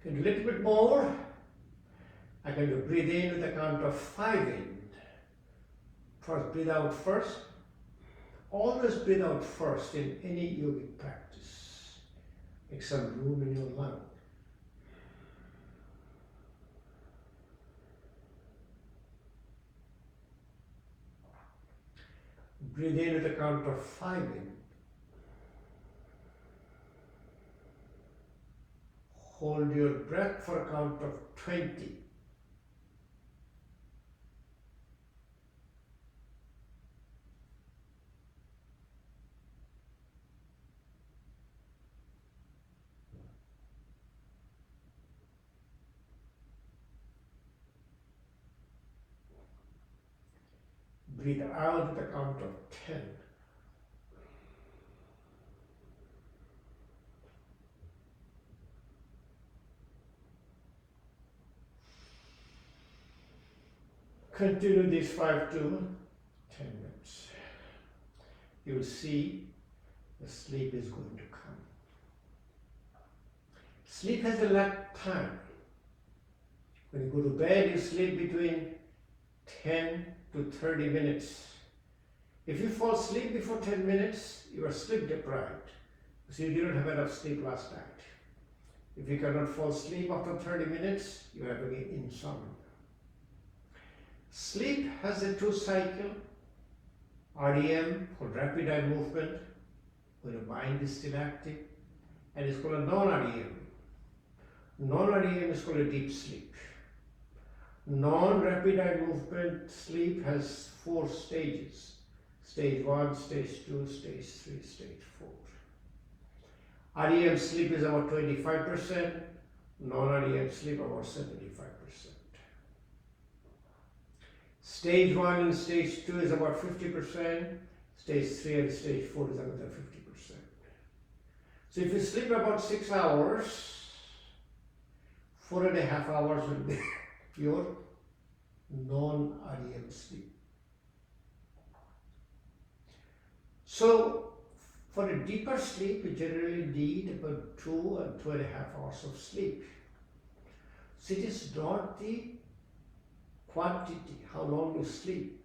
Speaker 1: Can do a little bit more. I can do breathe in with a count of 5 in. First, breathe out first. Always breathe out first in any yogic practice. Make some room in your lung. Breathe in with a count of 5 in. Hold your breath for a count of 20. Breathe out at the count of 10. Continue these 5 to 10 minutes. You will see the sleep is going to come. Sleep has a lag time. When you go to bed, you sleep between 10 to 30 minutes. If you fall asleep before 10 minutes, you are sleep deprived. So you didn't have enough sleep last night. If you cannot fall asleep after 30 minutes, you are having insomnia. Sleep has a 2 cycle, REM for rapid eye movement, when the mind is still active, and it's called a non-REM. Non-REM is called a deep sleep. Non-rapid eye movement sleep has 4 stages. Stage 1, stage 2, stage 3, stage 4. REM sleep is about 25%, non-REM sleep about 75%. Stage 1 and stage 2 is about 50%, stage 3 and stage 4 is another 50%. So if you sleep about 6 hours, 4.5 hours will be your non-REM sleep. So for a deeper sleep, you generally need about 2 and 2.5 hours of sleep. So it is not the quantity, how long you sleep,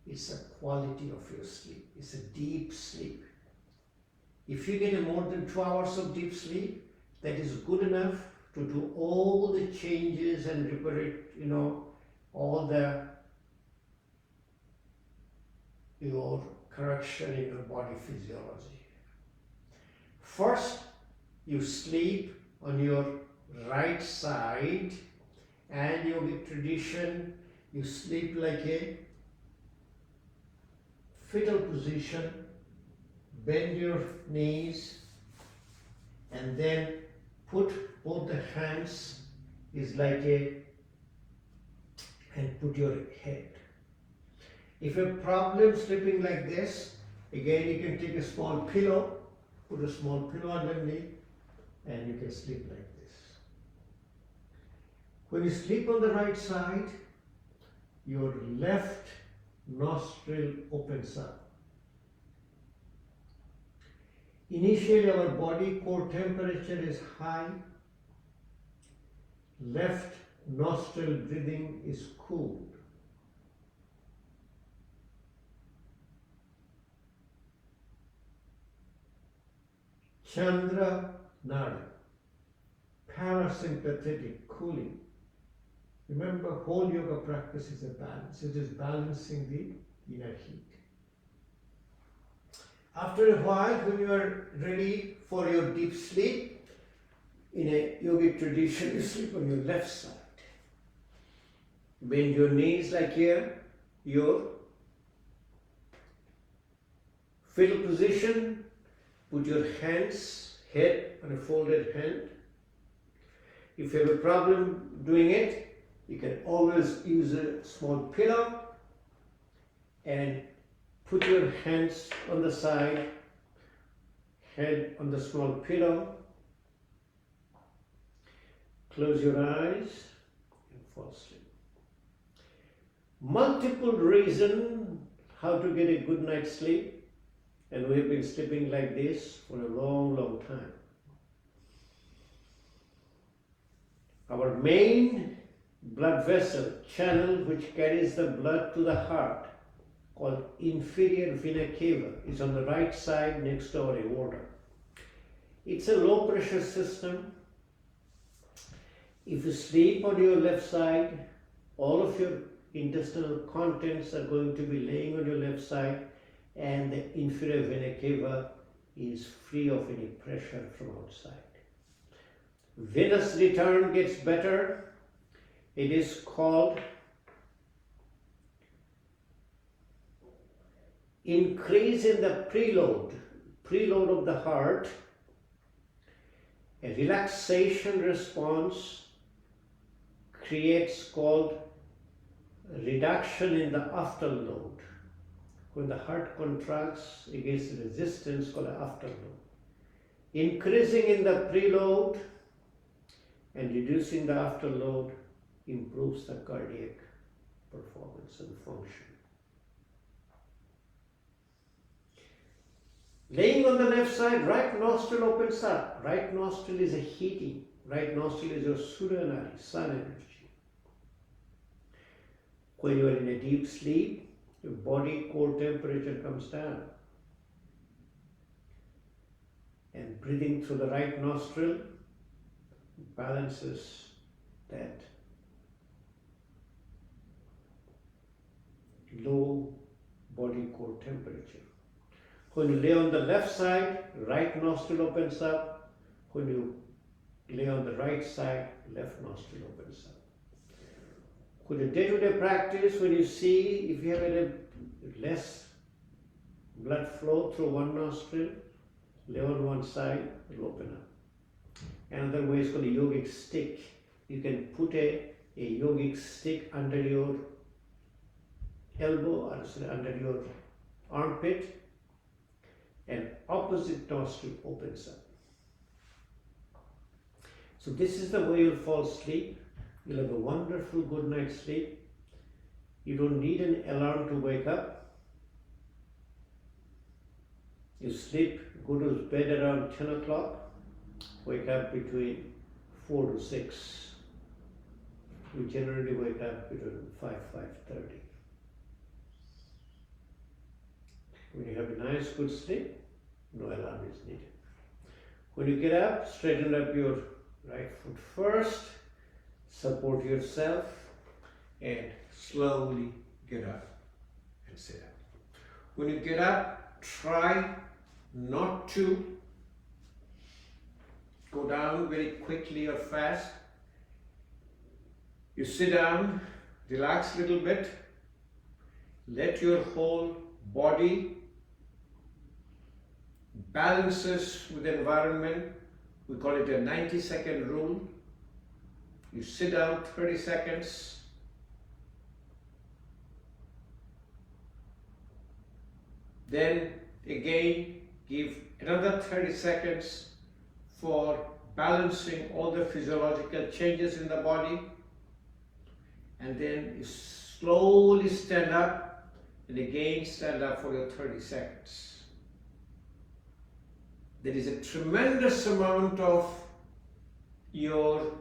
Speaker 1: it's the quality of your sleep. It's a deep sleep. If you get more than 2 hours of deep sleep, that is good enough to do all the changes and repair, all your correction in your body physiology. First, you sleep on your right side, and yogic tradition, you sleep like a fetal position, bend your knees, and then put both the hands is like and put your head. If you have problem sleeping like this, again you can take a small pillow, put a small pillow underneath, and you can sleep like this. When you sleep on the right side, your left nostril opens up. Initially our body core temperature is high, left nostril breathing is cooled. Chandra Nada, parasympathetic cooling. Remember, whole yoga practice is a balance. It is balancing the inner heat. After a while, when you are ready for your deep sleep, in a yogic tradition, you sleep on your left side. Bend your knees like here, your fetal position, put your hands, head on a folded hand. If you have a problem doing it, you can always use a small pillow and put your hands on the side, head on the small pillow. Close your eyes and fall asleep. Multiple reasons how to get a good night's sleep, and we have been sleeping like this for a long, long time. Our main blood vessel, channel which carries the blood to the heart, called inferior vena cava, is on the right side next to our aorta. It's a low pressure system. If you sleep on your left side, all of your intestinal contents are going to be laying on your left side, and the inferior vena cava is free of any pressure from outside. Venous return gets better. It is called increase in the preload of the heart, a relaxation response creates called reduction in the afterload. When the heart contracts against resistance called afterload. Increasing in the preload and reducing the afterload improves the cardiac performance and function. Laying on the left side, right nostril opens up. Right nostril is a heating. Right nostril is your Suryanari, sun energy. When you are in a deep sleep, your body core temperature comes down. And breathing through the right nostril balances that low body core temperature. When you lay on the left side, right nostril opens up. When you lay on the right side, left nostril opens up. With a day-to-day practice, when you see if you have a less blood flow through one nostril, lay on one side, it will open up. Another way is called a yogic stick. You can put a yogic stick under your elbow or under your armpit, and opposite nostril opens up. So this is the way you'll fall asleep. You'll have a wonderful good night's sleep. You don't need an alarm to wake up. You sleep, go to bed around 10 o'clock, wake up between 4 to 6. We generally wake up between 5:30. When you have a nice good sleep, no alarm is needed. When you get up, straighten up your right foot first, support yourself, and slowly get up and sit up. When you get up, try not to go down very quickly or fast. You sit down, relax a little bit, let your whole body balances with the environment. We call it a 90-second rule. You sit down 30 seconds. Then again, give another 30 seconds for balancing all the physiological changes in the body. And then you slowly stand up and again stand up for your 30 seconds. There is a tremendous amount of your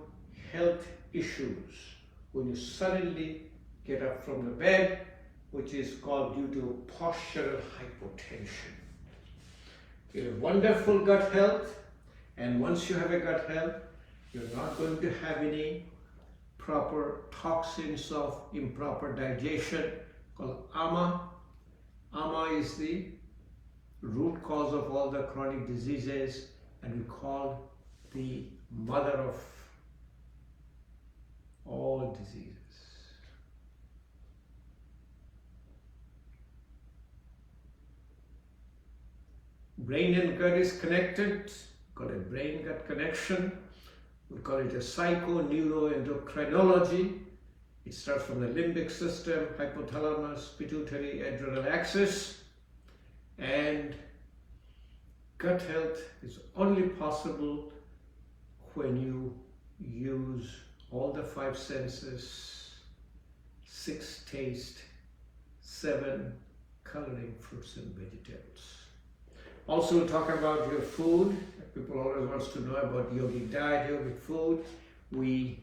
Speaker 1: health issues when you suddenly get up from the bed, which is called due to postural hypotension. You have wonderful gut health, and once you have a gut health, you're not going to have any proper toxins of improper digestion called ama. Ama is the root cause of all the chronic diseases, and we call the mother of all diseases. Brain and gut is connected, called a brain-gut connection. We call it a psycho-neuroendocrinology. It starts from the limbic system, hypothalamus, pituitary, adrenal axis. And gut health is only possible when you use all the 5 senses, 6 taste, 7 coloring fruits and vegetables. Also, we'll talk about your food. People always want to know about yogic diet, yogic food. We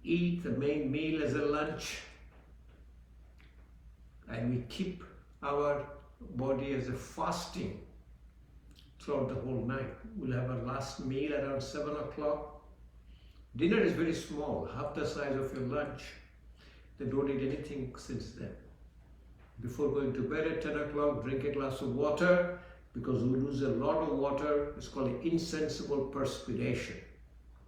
Speaker 1: eat the main meal as a lunch, and we keep our body as a fasting throughout the whole night. We'll have our last meal around 7 o'clock. Dinner is very small, half the size of your lunch. Then don't eat anything since then. Before going to bed at 10 o'clock, drink a glass of water, because we lose a lot of water. It's called insensible perspiration.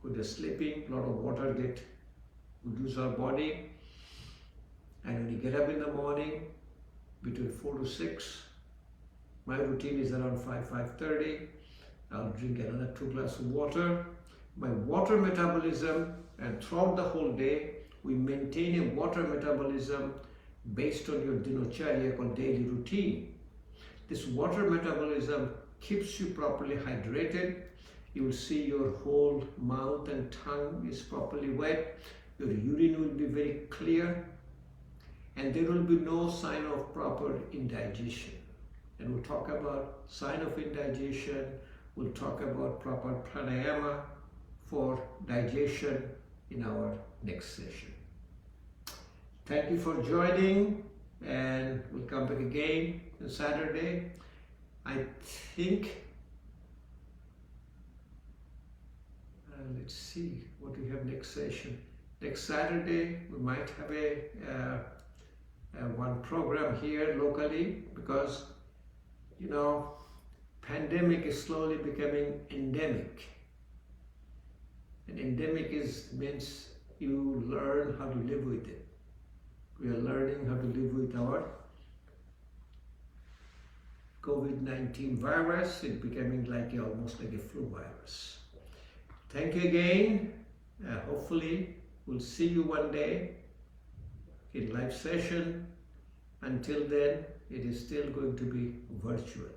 Speaker 1: When you're sleeping, a lot of water we lose our body. And when you get up in the morning, between 4 to 6, my routine is around 5:30. I'll drink another 2 glasses of water. My water metabolism, and throughout the whole day, we maintain a water metabolism based on your dinacharya called daily routine. This water metabolism keeps you properly hydrated. You will see your whole mouth and tongue is properly wet. Your urine will be very clear. And there will be no sign of proper indigestion. And we'll talk about sign of indigestion. We'll talk about proper pranayama for digestion in our next session. Thank you for joining, and we'll come back again on Saturday. I think, let's see what we have next session. Next Saturday, we might have one program here locally, because, you know, pandemic is slowly becoming endemic. And endemic means you learn how to live with it. We are learning how to live with our COVID-19 virus. It's becoming almost like a flu virus. Thank you again. Hopefully we'll see you one day in live session. Until then, it is still going to be virtual.